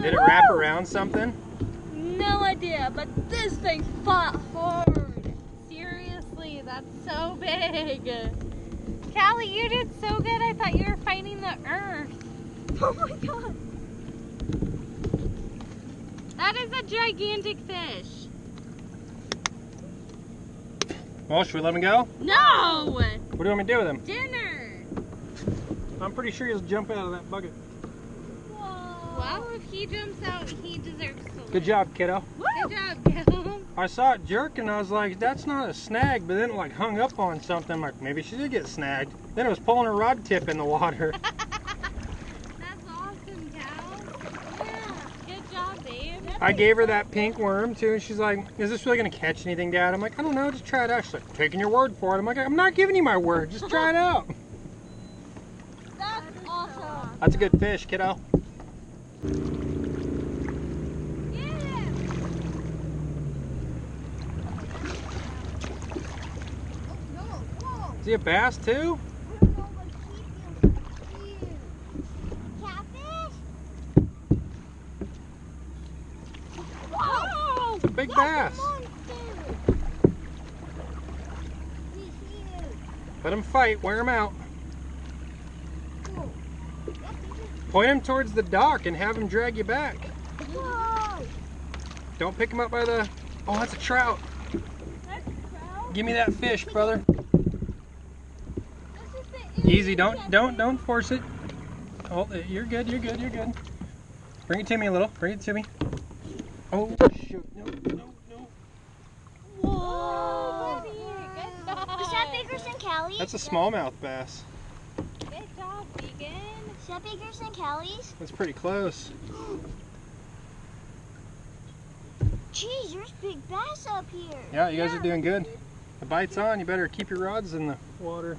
Did it wrap around something? No idea, but this thing fought hard. Seriously, that's so big. Callie, you did so good. I thought you were fighting the earth. Oh my god. That is a gigantic fish. Well, should we let him go? No! What do you want me to do with him? Dinner. I'm pretty sure he'll jump out of that bucket. Whoa. Well, if he jumps out, he deserves to live. Good job, kiddo. Good job, kiddo. I saw it jerk and I was like, that's not a snag, but then it like hung up on something. I'm like, maybe she did get snagged. Then it was pulling a rod tip in the water. That's awesome, Cal. Yeah, good job, babe. I gave her that pink worm too, and she's like, is this really gonna catch anything, Dad? I'm like, I don't know, just try it out. She's like, taking your word for it. I'm like, I'm not giving you my word, just try it out. That's awesome. That's a good fish, kiddo. Is he a bass too? Whoa! It's a big bass. Let him fight, wear him out. Point him towards the dock and have him drag you back. Whoa! Don't pick him up by the... Oh, that's a trout. That's a trout? Give me that fish, brother. Easy, don't force it. Oh, you're good, you're good, you're good. Bring it to me a little, bring it to me. Oh, shoot, no. Whoa! Good job. Is that bigger than Callie's? That's a smallmouth bass. Good job, Vegan. Is that bigger than Callie's? That's pretty close. Geez, there's big bass up here. Yeah, you guys are doing good. The bite's on, you better keep your rods in the water.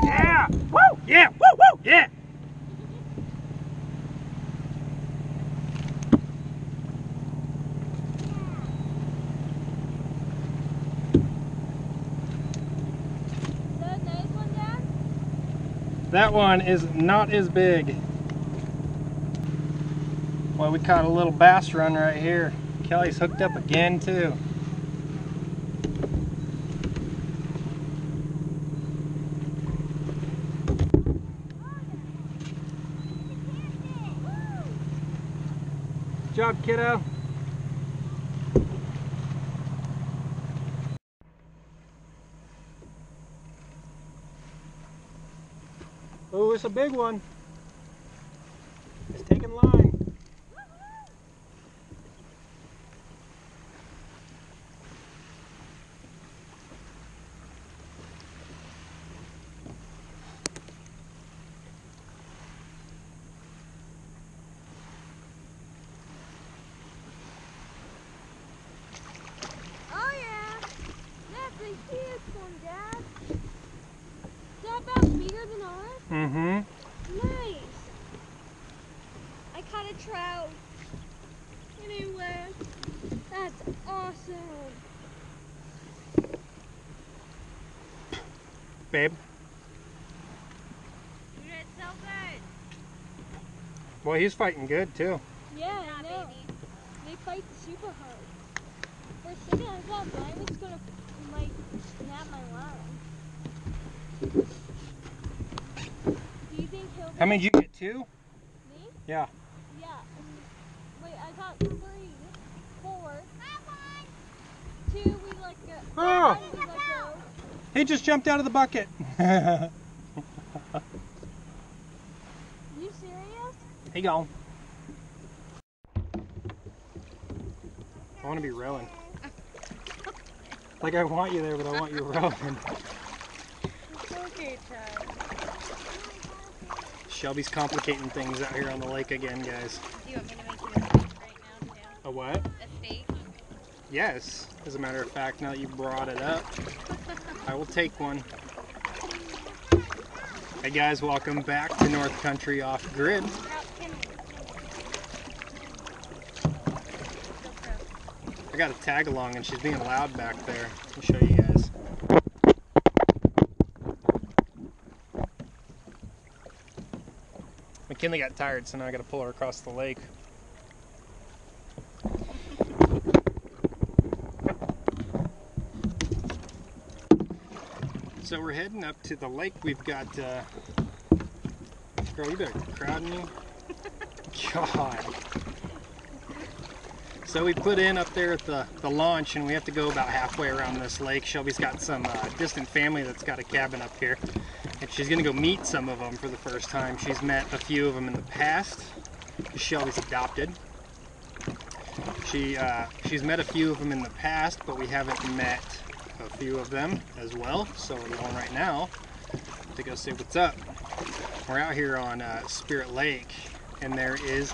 Yeah! Woo! Yeah! Woo! Woo! Yeah! Is that a nice one, Dad? That one is not as big. Well, we caught a little bass run right here. Kelly's hooked up again too. Good job, kiddo. Oh, it's a big one. It's taking line. Oh yeah, that's a huge one, Dad. Is that about bigger than ours? Mm-hmm. Nice. I caught a trout. Anyway, that's awesome. Babe. You did so good. Well, he's fighting good too. Yeah, I know. They fight super hard. For a second, I thought mine was gonna like snap my line. Do you think he'll? How many did you get? 2? Me? Yeah. Yeah. Wait, I got 3, 4. 2 we let go. Oh! 1 we let go. He just jumped out of the bucket. You serious? He gone. I want to be rowing. Like I want you there, but I want you rowing. It's okay, Chad. Shelby's complicating things out here on the lake again, guys. Do you want me to make you a steak right now, too? A what? A steak? Yes. As a matter of fact, now that you brought it up, I will take one. Hey guys, welcome back to North Country Off Grid. I got a tag along and she's being loud back there. Let me show you guys. McKinley got tired, so now I got to pull her across the lake. So we're heading up to the lake. We've got, girl, you better crowd me. God. So we put in up there at the launch, and we have to go about halfway around this lake. Shelby's got some distant family that's got a cabin up here, and she's gonna go meet some of them for the first time. She's met a few of them in the past. Shelby's adopted. She's met a few of them in the past, but we haven't met a few of them as well. So we're going right now to go see what's up. We're out here on Spirit Lake, and there is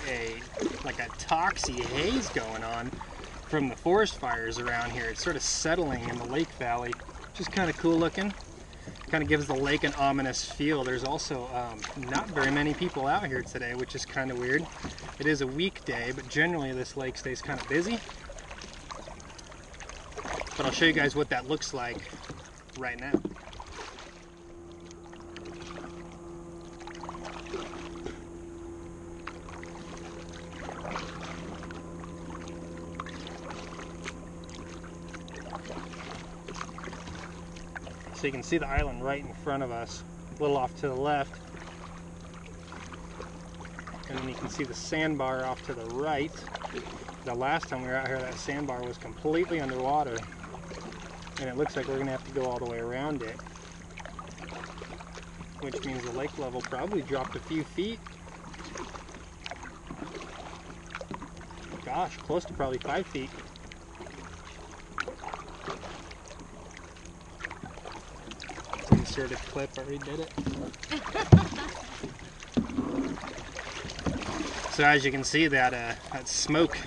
like a toxy haze going on from the forest fires around here. It's sort of settling in the lake valley, which is kind of cool looking. Kind of gives the lake an ominous feel. There's also not very many people out here today, which is kind of weird. It is a weekday, but generally this lake stays kind of busy. But I'll show you guys what that looks like right now. So you can see the island right in front of us, a little off to the left. And then you can see the sandbar off to the right. The last time we were out here, that sandbar was completely underwater. And it looks like we're gonna have to go all the way around it. Which means the lake level probably dropped a few feet. Gosh, close to probably 5 feet. Inserted clip, I already did it. So as you can see, that smoke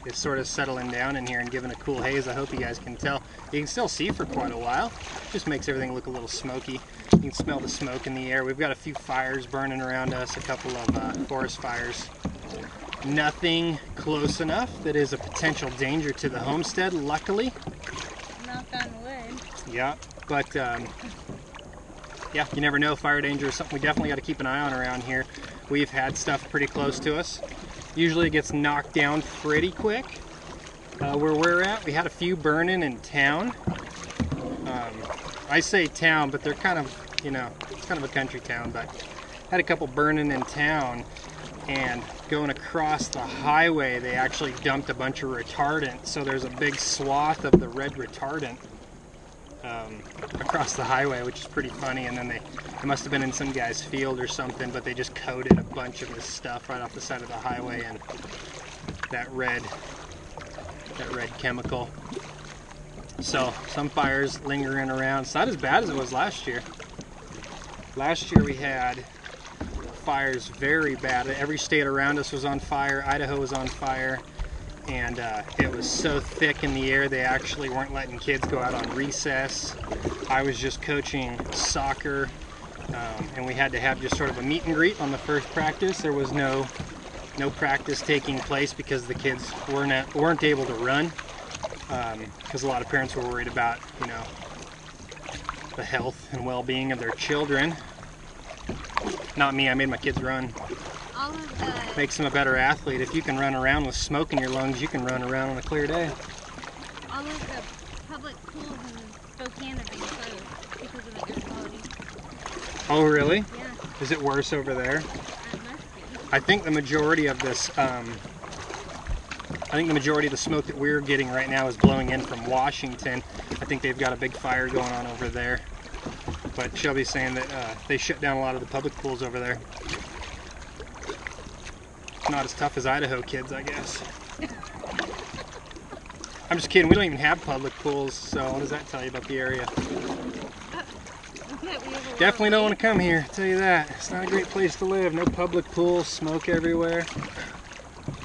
is sort of settling down in here and giving a cool haze. I hope you guys can tell. You can still see for quite a while. Just makes everything look a little smoky. You can smell the smoke in the air. We've got a few fires burning around us, a couple of forest fires. Nothing close enough that is a potential danger to the homestead, luckily. Knock on wood. Yeah, but yeah, you never know. Fire danger is something we definitely got to keep an eye on around here. We've had stuff pretty close to us. Usually it gets knocked down pretty quick. Where we're at, we had a few burning in town. I say town, but they're kind of, you know, it's kind of a country town, but had a couple burning in town, and going across the highway, they actually dumped a bunch of retardant. So there's a big swath of the red retardant across the highway, which is pretty funny. And then they must have been in some guy's field or something, but they just coated a bunch of this stuff right off the side of the highway, and that red chemical. So some fires lingering around. It's not as bad as it was last year. Last year we had fires very bad. Every state around us was on fire. Idaho was on fire. And it was so thick in the air, they actually weren't letting kids go out on recess. I was just coaching soccer, and we had to have just sort of a meet and greet on the first practice. There was no practice taking place because the kids weren't able to run, because a lot of parents were worried about, you know, the health and well-being of their children. Not me, I made my kids run. All of the... Makes them a better athlete. If you can run around with smoke in your lungs, you can run around on a clear day. All of the public pools in Spokane have been closed because of the air quality. Oh, really? Yeah. Is it worse over there? It must be. I think the majority of this, I think the majority of the smoke that we're getting right now is blowing in from Washington. I think they've got a big fire going on over there. But Shelby's saying that they shut down a lot of the public pools over there. Not as tough as Idaho kids, I guess. I'm just kidding. We don't even have public pools, so what does that tell you about the area? Definitely don't want to come here, I'll tell you that. It's not a great place to live. No public pools, smoke everywhere.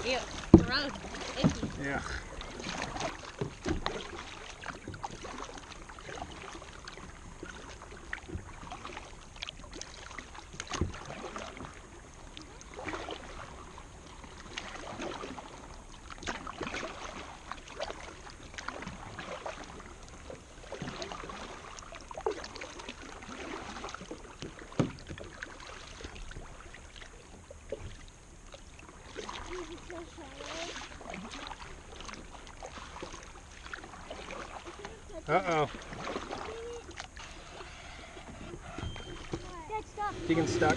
Ew, gross, icky. Yeah. Uh-oh. Dad's stuck. Deegan's stuck.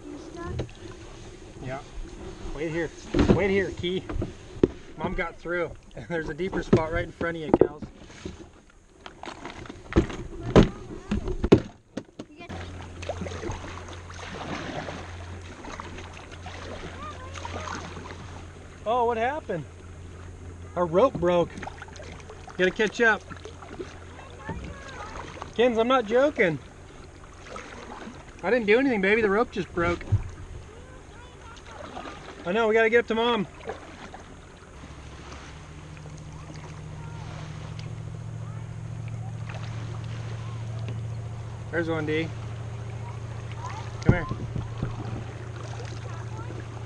You stuck? Yeah. Wait here. Wait here, Key. Mom got through. There's a deeper spot right in front of you, Cows. Oh, what happened? Our rope broke. Gotta catch up. Kins, I'm not joking. I didn't do anything, baby. The rope just broke. I know, we gotta get up to Mom. There's one, D. Come here.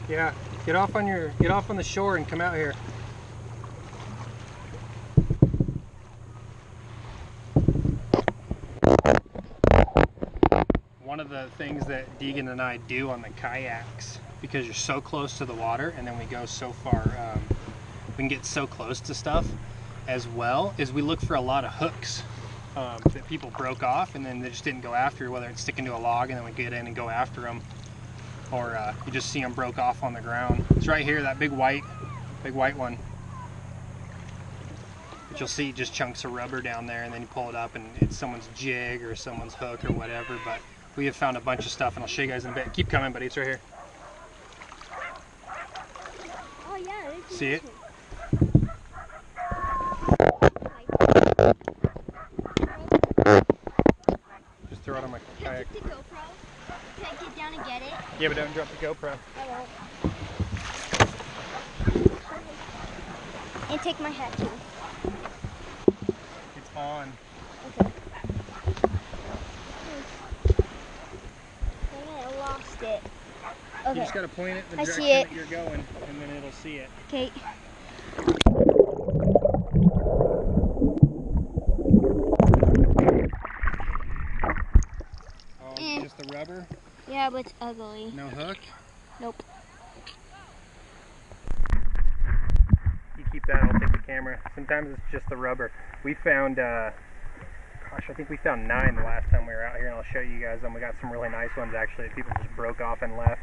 Yeah, get off on the shore and come out here. One of the things that Deegan and I do on the kayaks, because you're so close to the water and then we go so far, we can get so close to stuff as well, is we look for a lot of hooks that people broke off and then they just didn't go after, whether it's sticking to a log and then we get in and go after them, or you just see them broke off on the ground. It's right here, that big white one. But you'll see just chunks of rubber down there, and then you pull it up and it's someone's jig or someone's hook or whatever. But we have found a bunch of stuff and I'll show you guys in a bit. Keep coming, buddy, it's right here. Oh yeah, see it? Just throw it on my kayak. Take the GoPro. Can I get down and get it? Yeah, but don't drop the GoPro. I won't. And take my hat too. It's on. Okay. Dang it, I lost it. You Okay. just gotta point it in the I direction see it. that you're going, and then it'll see it. Okay. Oh, just the rubber? Yeah, but it's ugly. No hook? Nope. You keep that, I'll take the camera. Sometimes it's just the rubber. We found, gosh, I think we found 9 the last time we were out here, and I'll show you guys them. We got some really nice ones actually that people just broke off and left.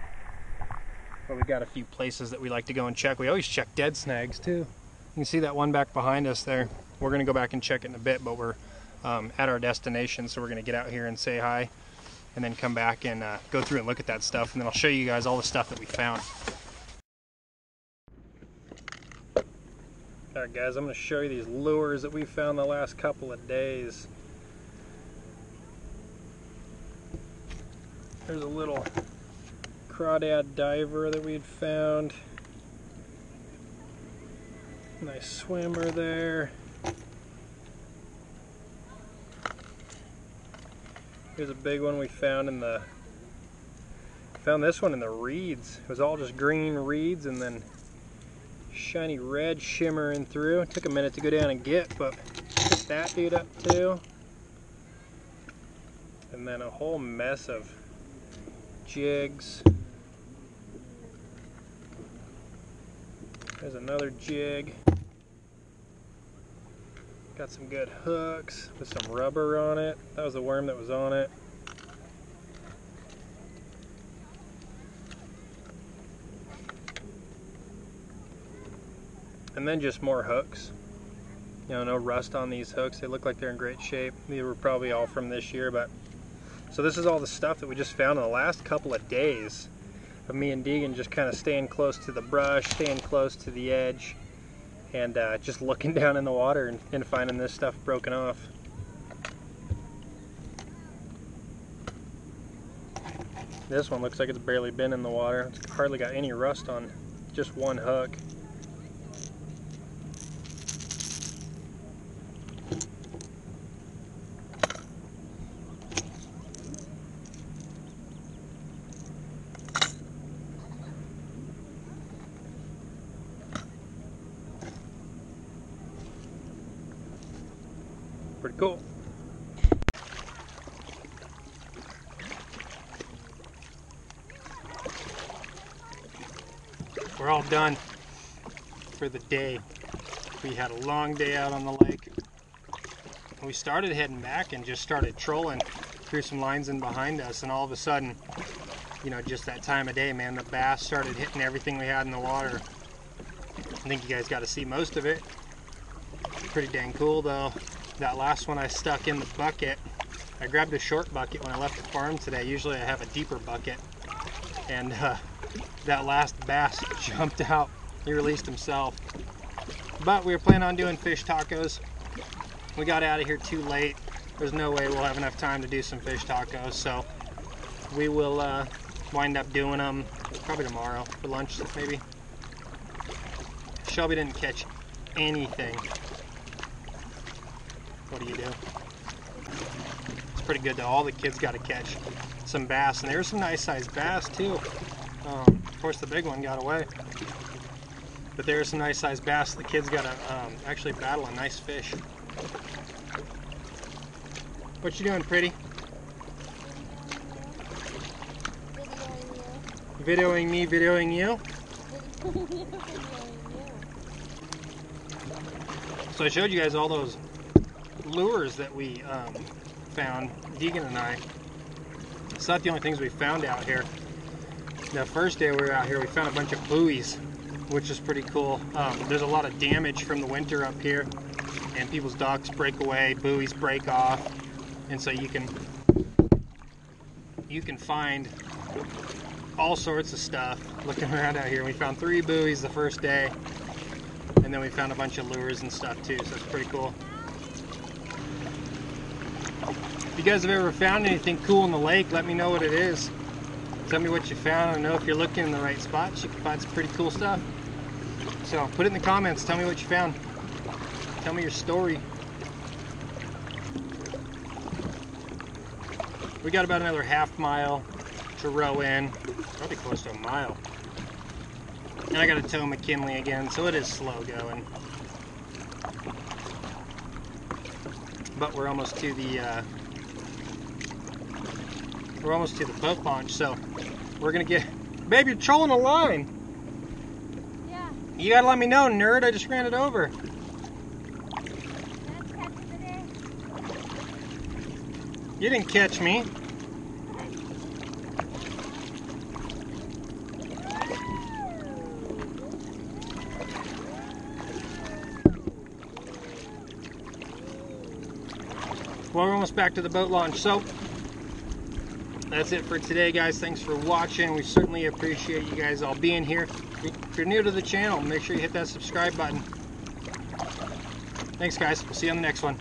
But we've got a few places that we like to go and check. We always check dead snags too. You can see that one back behind us there. We're gonna go back and check it in a bit, but we're at our destination, so we're gonna get out here and say hi, and then come back and go through and look at that stuff, and then I'll show you guys all the stuff that we found. Alright guys, I'm going to show you these lures that we found the last couple of days. There's a little crawdad diver that we had found. Nice swimmer there. Here's a big one we found in the, this one in the reeds. It was all just green reeds and then shiny red shimmering through. It took a minute to go down and get, but picked that dude up too. And then a whole mess of jigs. There's another jig. Got some good hooks with some rubber on it. That was the worm that was on it. And then just more hooks. You know, no rust on these hooks. They look like they're in great shape. They were probably all from this year, but so this is all the stuff that we just found in the last couple of days of me and Deegan just kind of staying close to the brush, staying close to the edge, and just looking down in the water and finding this stuff broken off. This one looks like it's barely been in the water. It's hardly got any rust on just one hook. Pretty cool. We're all done for the day. We had a long day out on the lake. We started heading back and just started trolling, threw some lines in behind us, and all of a sudden, you know, just that time of day, man, the bass started hitting everything we had in the water. I think you guys got to see most of it. Pretty dang cool though. That last one I stuck in the bucket. I grabbed a short bucket when I left the farm today. Usually I have a deeper bucket. And that last bass jumped out. He released himself. But we were planning on doing fish tacos. We got out of here too late. There's no way we'll have enough time to do some fish tacos. So we will wind up doing them probably tomorrow for lunch maybe. Shelby didn't catch anything. What do you do? It's pretty good though. All the kids got to catch some bass, and there's some nice sized bass too. Of course the big one got away, but there's some nice sized bass. The kids got to actually battle a nice fish. What you doing, pretty? Videoing me, videoing you? So I showed you guys all those lures that we found, Deegan and I. It's not the only things we found out here. The first day we were out here, we found a bunch of buoys, which is pretty cool. There's a lot of damage from the winter up here, and people's docks break away, buoys break off, and so you can find all sorts of stuff looking around out here. We found 3 buoys the first day, and then we found a bunch of lures and stuff too, so it's pretty cool. If you guys have ever found anything cool in the lake, let me know what it is. Tell me what you found. I know if you're looking in the right spots, you can find some pretty cool stuff. So put it in the comments. Tell me what you found. Tell me your story. We got about another half mile to row in. Probably close to a mile. And I got to tow McKinley again, so it is slow going. But we're almost to the boat launch, so we're gonna get. Babe, you're trolling a line. Yeah. You gotta let me know, nerd. I just ran it over. That's catch of the day. You didn't catch me. Well, we're almost back to the boat launch, so that's it for today, guys. Thanks for watching. We certainly appreciate you guys all being here. If you're new to the channel, make sure you hit that subscribe button. Thanks, guys. We'll see you on the next one.